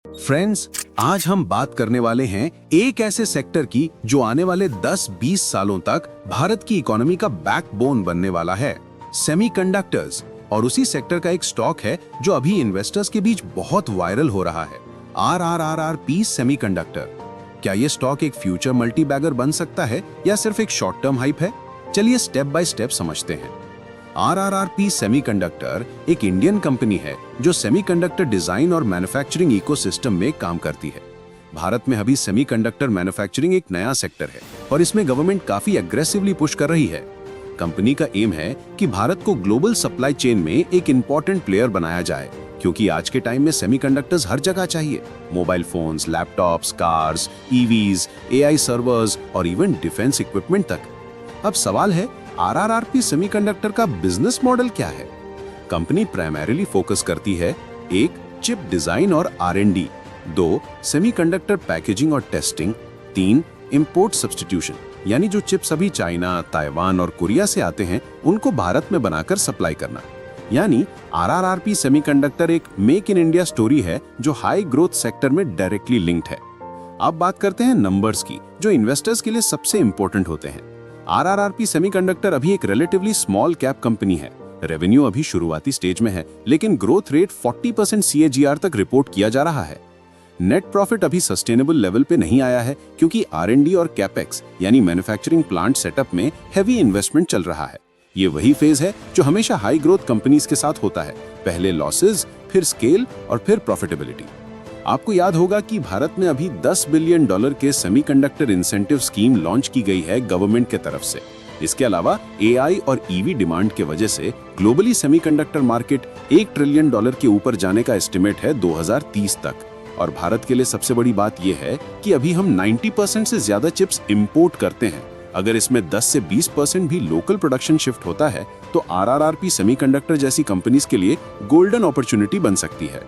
Friends, आज हम बात करने वाले हैं एक ऐसे सेक्टर की जो आने वाले 10-20 सालों तक भारत की इकोनॉमी का बैकबोन बनने वाला है, सेमीकंडक्टर्स। और उसी सेक्टर का एक स्टॉक है जो अभी इन्वेस्टर्स के बीच बहुत वायरल हो रहा है, RRRRP सेमीकंडक्टर। क्या ये स्टॉक एक फ्यूचर मल्टी बैगर बन सकता है या सिर्फ एक शॉर्ट टर्म हाइप है? चलिए स्टेप बाय स्टेप समझते हैं। RRRP सेमीकंडक्टर एक इंडियन कंपनी है जो सेमीकंडक्टर डिजाइन और मैन्युफैक्चरिंग इकोसिस्टम में काम करती है। भारत में अभी सेमीकंडक्टर मैन्युफैक्चरिंग एक नया सेक्टर है और इसमें गवर्नमेंट काफी एग्रेसिवली पुश कर रही है। कंपनी का एम है कि भारत को ग्लोबल सप्लाई चेन में एक इंपॉर्टेंट प्लेयर बनाया जाए, क्योंकि आज के टाइम में सेमीकंडक्टर्स हर जगह चाहिए। Mobile phones, laptops, cars, EVs, AI servers और इवन डिफेंस इक्विपमेंट तक। अब सवाल है, RRRP सेमीकंडक्टर का बिजनेस मॉडल क्या है? कंपनी प्राइमरीली फोकस करती है 1. चिप डिजाइन और R&D, 2. सेमीकंडक्टर पैकेजिंग और टेस्टिंग, 3. इंपोर्ट सब्स्टिट्यूशन, यानी जो चिप्स अभी चाइना, ताइवान और कोरिया से आते हैं उनको भारत में बनाकर सप्लाई करना। यानी RRRP सेमीकंडक्टर एक मेक इन इंडिया स्टोरी है जो हाई ग्रोथ सेक्टर में डायरेक्टली लिंक्ड है। अब बात करते हैं नंबर्स की, जो इन्वेस्टर्स के लिए सबसे इंपॉर्टेंट होते हैं। RRRP सेमीकंडक्टर अभी एक रिलेटिवली स्मॉल कैप कंपनी है। रेवेन्यू अभी शुरुआती स्टेज में है, लेकिन ग्रोथ रेट 40% CAGR तक रिपोर्ट किया जा रहा है। नेट प्रॉफिट अभी सस्टेनेबल लेवल पे नहीं आया है, क्योंकि R&D और कैपेक्स यानी मैन्युफैक्चरिंग प्लांट सेटअप में हैवी इन्वेस्टमेंट चल रहा है। ये वही फेज है जो हमेशा हाई ग्रोथ कंपनीज के साथ होता है, पहले लॉसेज, फिर स्केल और फिर प्रॉफिटेबिलिटी। आपको याद होगा कि भारत में अभी $10 बिलियन के सेमीकंडक्टर इंसेंटिव स्कीम लॉन्च की गई है गवर्नमेंट के तरफ से। इसके अलावा AI और EV डिमांड के वजह से ग्लोबली सेमीकंडक्टर मार्केट $1 ट्रिलियन के ऊपर जाने का एस्टिमेट है 2030 तक। और भारत के लिए सबसे बड़ी बात यह है कि अभी हम 90% से ज्यादा चिप्स इंपोर्ट करते हैं। अगर इसमें 10 से 20% भी लोकल प्रोडक्शन शिफ्ट होता है तो RRRP सेमीकंडक्टर जैसी कंपनीज के लिए गोल्डन अपॉर्चुनिटी बन सकती है।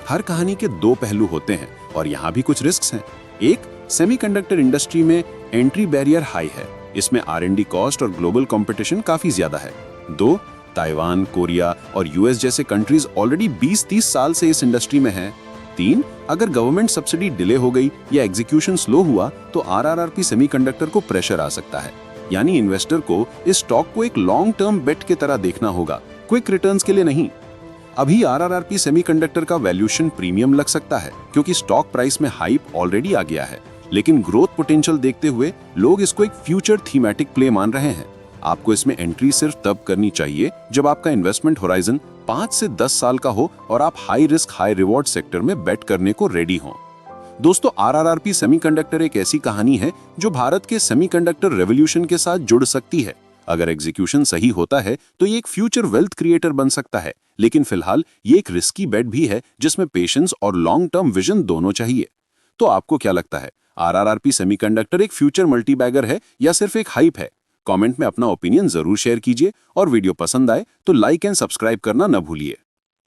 हर कहानी के दो पहलू होते हैं और यहाँ भी कुछ रिस्क्स हैं। एक, सेमीकंडक्टर इंडस्ट्री में एंट्री बैरियर हाई है, इसमें R&D कॉस्ट और ग्लोबल कंपटीशन काफी ज्यादा है। 2, ताइवान, कोरिया और US जैसे कंट्रीज ऑलरेडी 20-30 साल से इस इंडस्ट्री में हैं। 3, अगर गवर्नमेंट सब्सिडी डिले हो गई या एग्जीक्यूशन स्लो हुआ तो RRRP सेमीकंडक्टर को प्रेशर आ सकता है। यानी इन्वेस्टर को इस स्टॉक को एक लॉन्ग टर्म बेट की तरह देखना होगा, क्विक रिटर्न्स के लिए नहीं। अभी RRRP सेमीकंडक्टर का वैल्यूएशन प्रीमियम लग सकता है, क्योंकि स्टॉक प्राइस में हाइप ऑलरेडी आ गया है, लेकिन ग्रोथ पोटेंशियल देखते हुए लोग इसको एक फ्यूचर थीमेटिक प्ले मान रहे हैं। आपको इसमें एंट्री सिर्फ तब करनी चाहिए जब आपका इन्वेस्टमेंट होराइजन 5 से 10 साल का हो और आप high risk high reward sector में बेट करने को रेडी हो। दोस्तों, RRRP सेमीकंडक्टर एक ऐसी कहानी है जो भारत के सेमीकंडक्टर रेवोल्यूशन के साथ जुड़ सकती है। अगर एग्जीक्यूशन सही होता है तो ये एक फ्यूचर वेल्थ क्रिएटर बन सकता है, लेकिन फिलहाल ये एक रिस्की बेट भी है जिसमें पेशेंस और लॉन्ग टर्म विजन दोनों चाहिए। तो आपको क्या लगता है, RRRP सेमीकंडक्टर एक फ्यूचर मल्टी बैगर है या सिर्फ एक हाइप है? कमेंट में अपना ओपिनियन जरूर शेयर कीजिए और वीडियो पसंद आए तो लाइक एंड सब्सक्राइब करना न भूलिए।